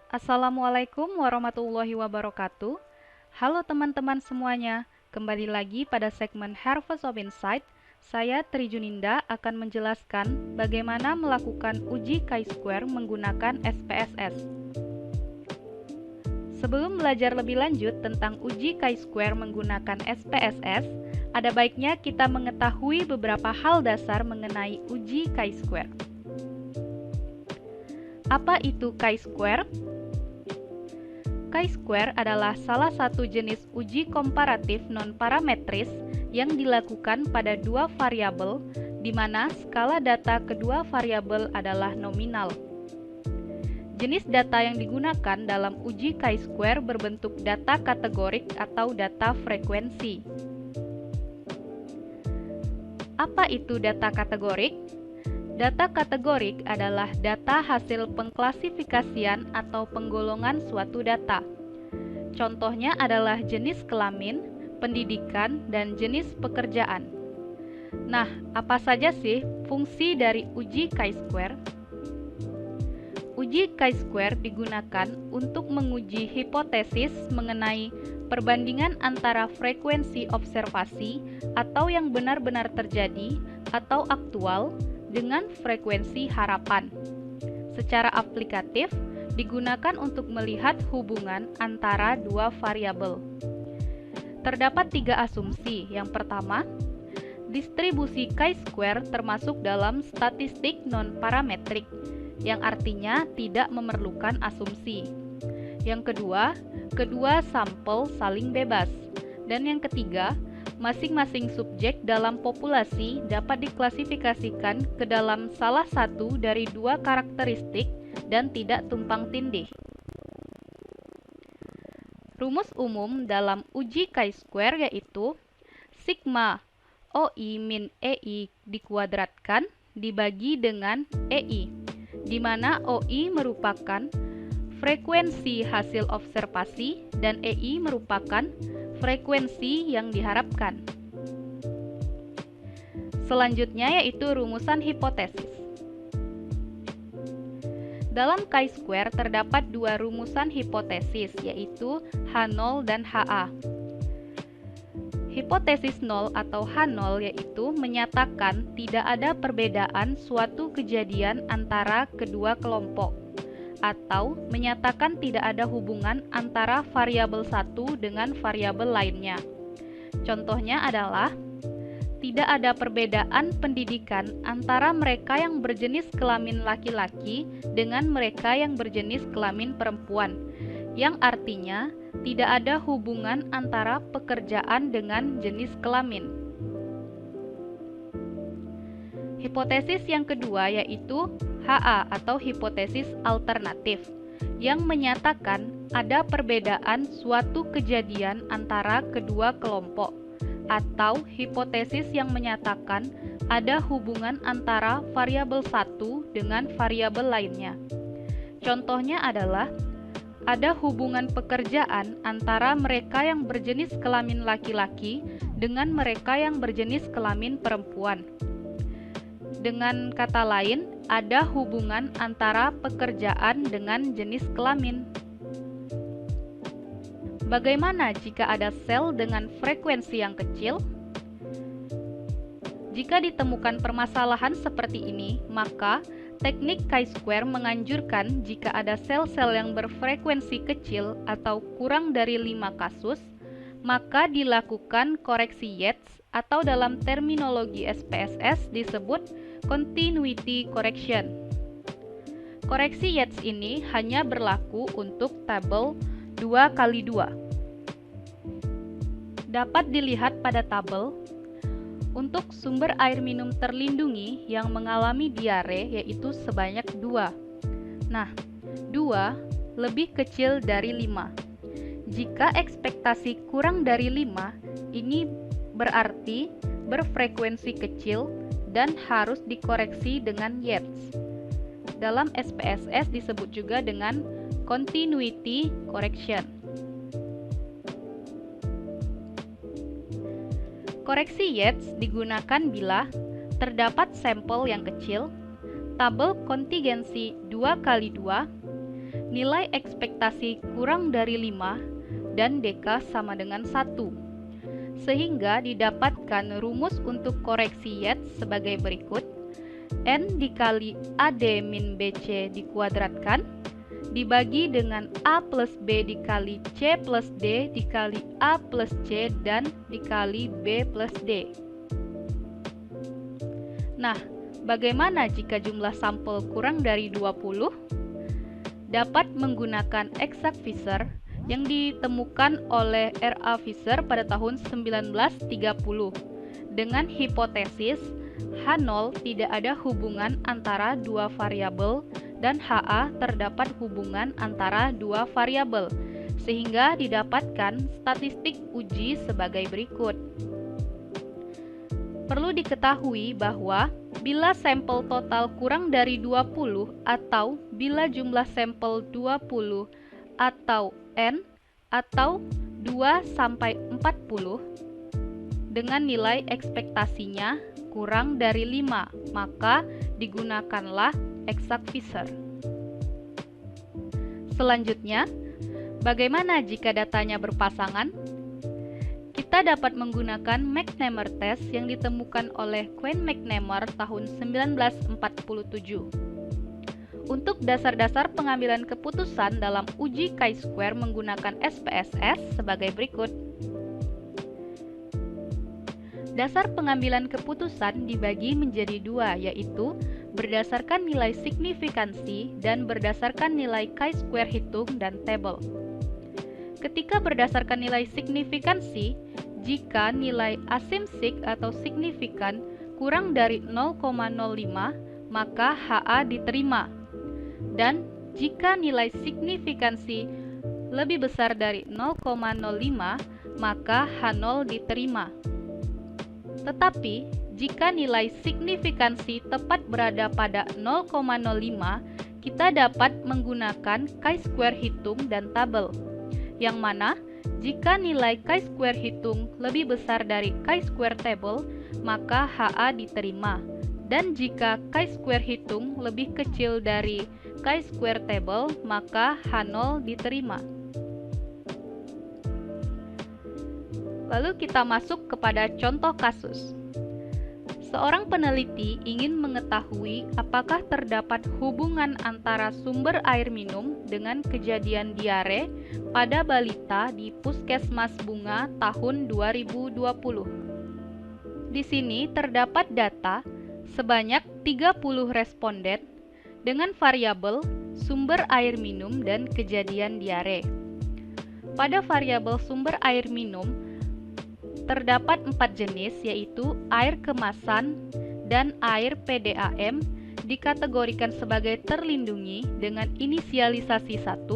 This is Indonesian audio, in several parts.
Assalamualaikum warahmatullahi wabarakatuh. Halo teman-teman semuanya, kembali lagi pada segmen Harvest of Insight. Saya Tri Juninda akan menjelaskan bagaimana melakukan uji chi-square menggunakan SPSS. Sebelum belajar lebih lanjut tentang uji chi-square menggunakan SPSS, ada baiknya kita mengetahui beberapa hal dasar mengenai uji chi-square. Apa itu chi-square? Chi-square adalah salah satu jenis uji komparatif non-parametris yang dilakukan pada dua variabel, di mana skala data kedua variabel adalah nominal. Jenis data yang digunakan dalam uji chi-square berbentuk data kategorik atau data frekuensi. Apa itu data kategorik? Data kategorik adalah data hasil pengklasifikasian atau penggolongan suatu data. Contohnya adalah jenis kelamin, pendidikan, dan jenis pekerjaan. Nah, apa saja sih fungsi dari uji chi-square? Uji chi-square digunakan untuk menguji hipotesis mengenai perbandingan antara frekuensi observasi atau yang benar-benar terjadi atau aktual dengan frekuensi harapan. Secara aplikatif, digunakan untuk melihat hubungan antara dua variabel. Terdapat tiga asumsi. Yang pertama, distribusi chi-square termasuk dalam statistik non-parametrik, yang artinya tidak memerlukan asumsi. Yang kedua, kedua sampel saling bebas. Dan yang ketiga, masing-masing subjek dalam populasi dapat diklasifikasikan ke dalam salah satu dari dua karakteristik dan tidak tumpang tindih. Rumus umum dalam uji chi-square yaitu sigma OI min EI dikuadratkan dibagi dengan EI, di mana OI merupakan frekuensi hasil observasi dan EI merupakan frekuensi yang diharapkan. Selanjutnya yaitu rumusan hipotesis. Dalam chi-square terdapat dua rumusan hipotesis, yaitu H0 dan HA. Hipotesis 0 atau H0 yaitu menyatakan tidak ada perbedaan suatu kejadian antara kedua kelompok, atau menyatakan tidak ada hubungan antara variabel satu dengan variabel lainnya. Contohnya adalah tidak ada perbedaan pendidikan antara mereka yang berjenis kelamin laki-laki dengan mereka yang berjenis kelamin perempuan, yang artinya tidak ada hubungan antara pekerjaan dengan jenis kelamin. Hipotesis yang kedua yaitu HA atau hipotesis alternatif, yang menyatakan ada perbedaan suatu kejadian antara kedua kelompok, atau hipotesis yang menyatakan ada hubungan antara variabel satu dengan variabel lainnya. Contohnya adalah ada hubungan pekerjaan antara mereka yang berjenis kelamin laki-laki dengan mereka yang berjenis kelamin perempuan. Dengan kata lain, ada hubungan antara pekerjaan dengan jenis kelamin. Bagaimana jika ada sel dengan frekuensi yang kecil? Jika ditemukan permasalahan seperti ini, maka teknik chi-square menganjurkan jika ada sel-sel yang berfrekuensi kecil atau kurang dari 5 kasus, maka dilakukan koreksi Yates atau dalam terminologi SPSS disebut continuity correction. Koreksi Yates ini hanya berlaku untuk tabel 2x2. Dapat dilihat pada tabel, untuk sumber air minum terlindungi yang mengalami diare yaitu sebanyak 2. Nah, 2 lebih kecil dari 5. Jika ekspektasi kurang dari 5, ini berarti berfrekuensi kecil dan harus dikoreksi dengan Yates. Dalam SPSS disebut juga dengan continuity correction. Koreksi Yates digunakan bila terdapat sampel yang kecil, tabel kontingensi 2x2, nilai ekspektasi kurang dari 5 dan DK sama dengan 1. Sehingga didapatkan rumus untuk koreksi Yates sebagai berikut. N dikali AD min BC dikuadratkan dibagi dengan A plus B dikali C plus D dikali A plus C dan dikali B plus D. Nah, bagaimana jika jumlah sampel kurang dari 20? Dapat menggunakan exact Fisher yang ditemukan oleh R.A. Fisher pada tahun 1930 dengan hipotesis H0 tidak ada hubungan antara dua variabel dan HA terdapat hubungan antara dua variabel, sehingga didapatkan statistik uji sebagai berikut. Perlu diketahui bahwa bila sampel total kurang dari 20 atau bila jumlah sampel 20 atau N atau 2 sampai 40 dengan nilai ekspektasinya kurang dari 5, maka digunakanlah exact Fisher. Selanjutnya, bagaimana jika datanya berpasangan? Kita dapat menggunakan McNamara test yang ditemukan oleh Quinn McNamara tahun 1947. Untuk dasar-dasar pengambilan keputusan dalam uji chi-square menggunakan SPSS sebagai berikut. Dasar pengambilan keputusan dibagi menjadi dua, yaitu berdasarkan nilai signifikansi dan berdasarkan nilai chi-square hitung dan tabel. Ketika berdasarkan nilai signifikansi, jika nilai asimsik atau signifikan kurang dari 0,05, maka HA diterima. Dan jika nilai signifikansi lebih besar dari 0,05, maka H0 diterima. Tetapi, jika nilai signifikansi tepat berada pada 0,05, kita dapat menggunakan chi-square hitung dan tabel, yang mana jika nilai chi-square hitung lebih besar dari chi-square table, maka HA diterima. Dan jika chi-square hitung lebih kecil dari chi-square table, maka H0 diterima. Lalu kita masuk kepada contoh kasus. Seorang peneliti ingin mengetahui apakah terdapat hubungan antara sumber air minum dengan kejadian diare pada balita di Puskesmas Bunga tahun 2020. Di sini terdapat data sebanyak 30 responden dengan variabel sumber air minum dan kejadian diare. Pada variabel sumber air minum, terdapat 4 jenis, yaitu air kemasan dan air PDAM dikategorikan sebagai terlindungi dengan inisialisasi 1.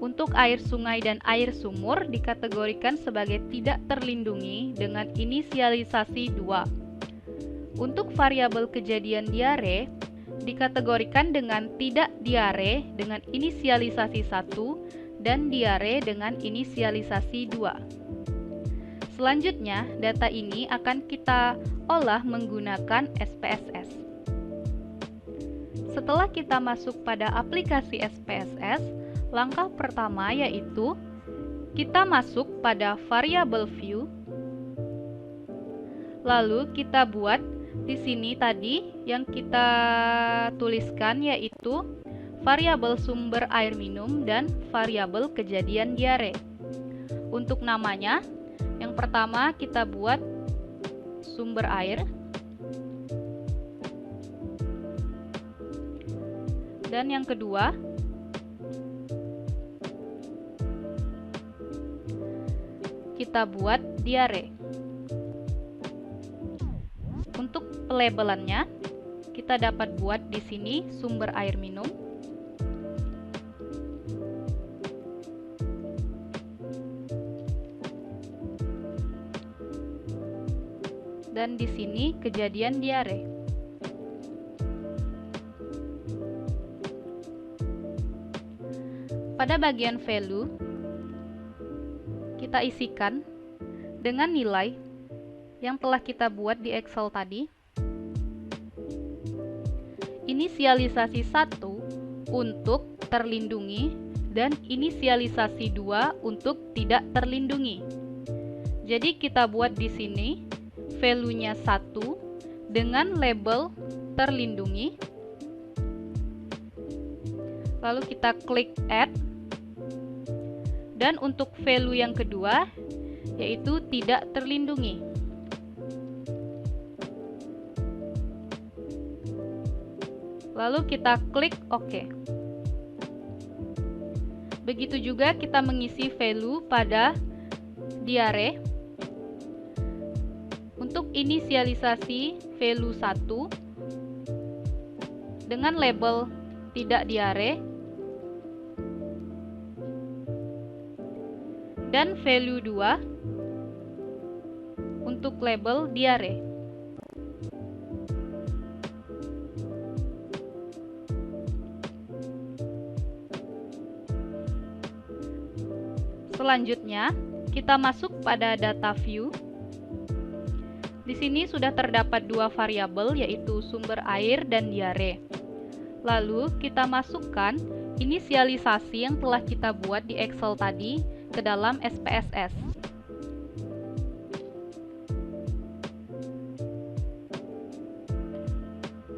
Untuk air sungai dan air sumur dikategorikan sebagai tidak terlindungi dengan inisialisasi 2. Untuk variabel kejadian diare dikategorikan dengan tidak diare dengan inisialisasi 1 dan diare dengan inisialisasi 2. Selanjutnya, data ini akan kita olah menggunakan SPSS. Setelah kita masuk pada aplikasi SPSS, langkah pertama yaitu kita masuk pada variable view. Lalu kita buat di sini tadi yang kita tuliskan yaitu variabel sumber air minum dan variabel kejadian diare. Untuk namanya, yang pertama kita buat sumber air, dan yang kedua kita buat diare. Untuk pelabelannya kita dapat buat di sini sumber air minum, dan di sini kejadian diare. Pada bagian value, kita isikan dengan nilai yang telah kita buat di Excel tadi. Inisialisasi 1 untuk terlindungi dan inisialisasi 2 untuk tidak terlindungi. Jadi kita buat di sini value-nya 1 dengan label terlindungi. Lalu kita klik add. Dan untuk value yang kedua yaitu tidak terlindungi. Lalu kita klik OK. Begitu juga kita mengisi value pada diare. Untuk inisialisasi value 1 dengan label tidak diare. Dan value 2 untuk label diare. Selanjutnya, kita masuk pada data view. Di sini sudah terdapat dua variabel yaitu sumber air dan diare. Lalu kita masukkan inisialisasi yang telah kita buat di Excel tadi ke dalam SPSS.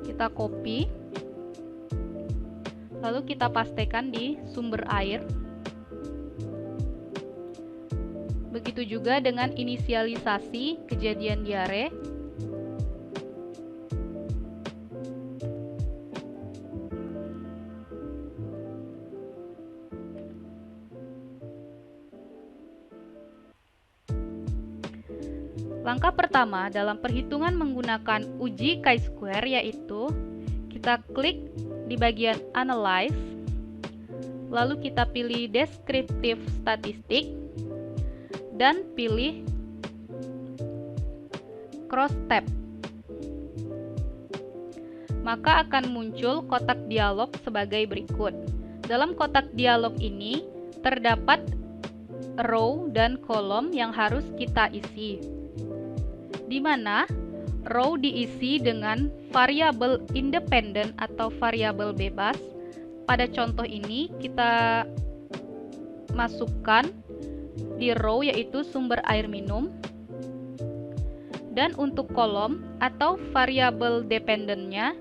Kita copy, lalu kita pastekan di sumber air. Begitu juga dengan inisialisasi kejadian diare. Langkah pertama dalam perhitungan menggunakan uji chi-square yaitu kita klik di bagian Analyze, lalu kita pilih Descriptive Statistic dan pilih Cross Tab. Maka akan muncul kotak dialog sebagai berikut. Dalam kotak dialog ini terdapat row dan kolom yang harus kita isi, di mana row diisi dengan variabel independen atau variabel bebas. Pada contoh ini kita masukkan di row yaitu sumber air minum, dan untuk kolom atau variabel dependennya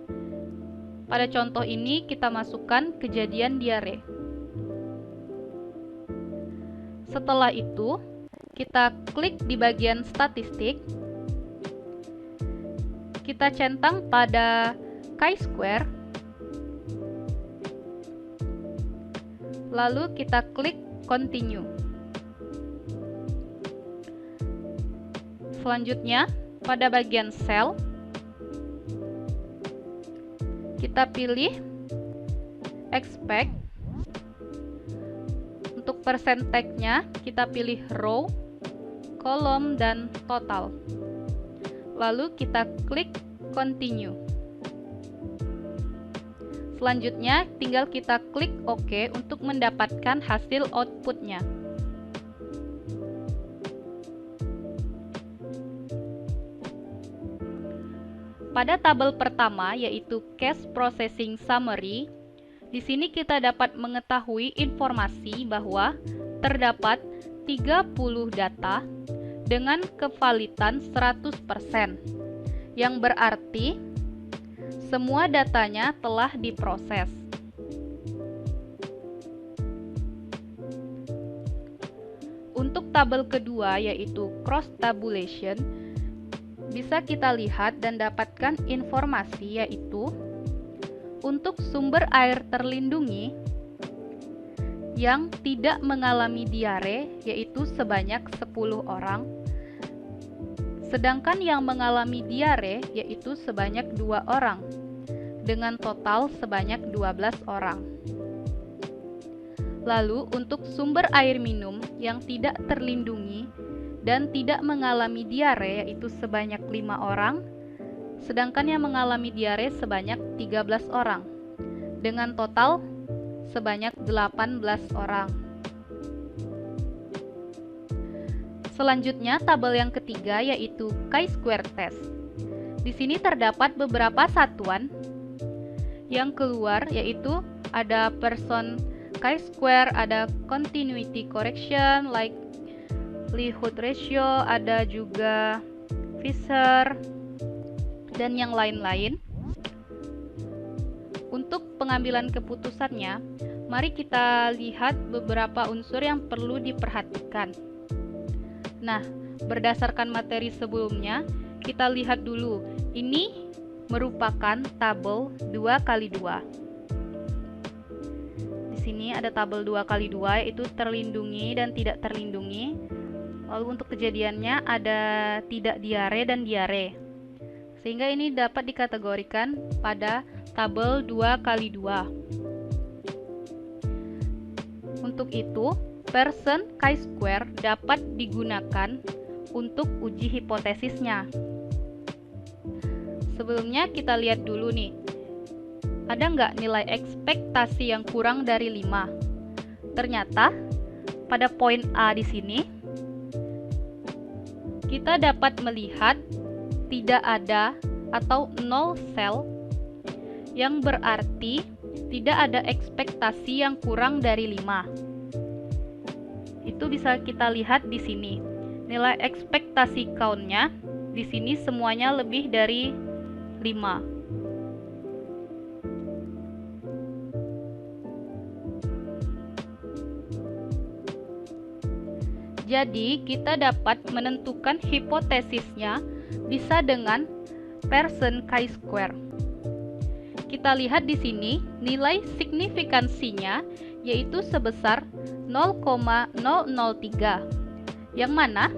pada contoh ini kita masukkan kejadian diare. Setelah itu kita klik di bagian statistik, kita centang pada chi-square, lalu kita klik continue. Selanjutnya pada bagian cell kita pilih expect. Untuk persentage-nya kita pilih row, kolom, dan total. Lalu kita klik continue. Selanjutnya tinggal kita klik OK untuk mendapatkan hasil output-nya. Pada tabel pertama yaitu Cash Processing Summary, di sini kita dapat mengetahui informasi bahwa terdapat 30 data dengan kevalidan 100%, yang berarti semua datanya telah diproses. Untuk tabel kedua yaitu Cross Tabulation, bisa kita lihat dan dapatkan informasi yaitu untuk sumber air terlindungi yang tidak mengalami diare yaitu sebanyak 10 orang, sedangkan yang mengalami diare yaitu sebanyak 2 orang, dengan total sebanyak 12 orang. Lalu untuk sumber air minum yang tidak terlindungi dan tidak mengalami diare yaitu sebanyak 5 orang, sedangkan yang mengalami diare sebanyak 13 orang, dengan total sebanyak 18 orang. Selanjutnya tabel yang ketiga yaitu chi-square test. Di sini terdapat beberapa satuan yang keluar yaitu ada Pearson chi-square, ada continuity correction, likelihood ratio, ada juga Fisher, dan yang lain-lain. Untuk pengambilan keputusannya, mari kita lihat beberapa unsur yang perlu diperhatikan. Nah, berdasarkan materi sebelumnya, kita lihat dulu. Ini merupakan tabel 2x2. Di sini ada tabel 2x2, yaitu terlindungi dan tidak terlindungi. Lalu untuk kejadiannya ada tidak diare dan diare. Sehingga ini dapat dikategorikan pada tabel 2x2. Untuk itu, Pearson chi-square dapat digunakan untuk uji hipotesisnya. Sebelumnya kita lihat dulu nih, ada nggak nilai ekspektasi yang kurang dari 5? Ternyata pada poin A di sini kita dapat melihat tidak ada atau 0 sel, yang berarti tidak ada ekspektasi yang kurang dari 5. Itu bisa kita lihat di sini. Nilai ekspektasi count-nya di sini semuanya lebih dari 5. Jadi, kita dapat menentukan hipotesisnya bisa dengan Pearson chi-square. Kita lihat di sini nilai signifikansinya yaitu sebesar 0,003, yang mana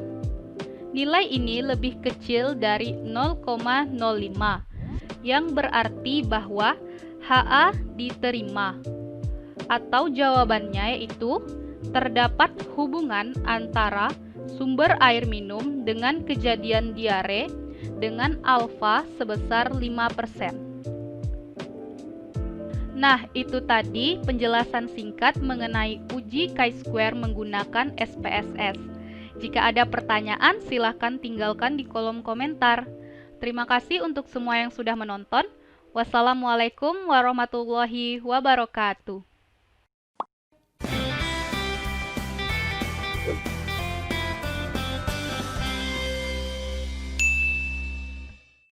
nilai ini lebih kecil dari 0,05, yang berarti bahwa HA diterima, atau jawabannya yaitu terdapat hubungan antara sumber air minum dengan kejadian diare dengan alfa sebesar 5%. Nah, itu tadi penjelasan singkat mengenai uji chi-square menggunakan SPSS. Jika ada pertanyaan, silahkan tinggalkan di kolom komentar. Terima kasih untuk semua yang sudah menonton. Wassalamualaikum warahmatullahi wabarakatuh.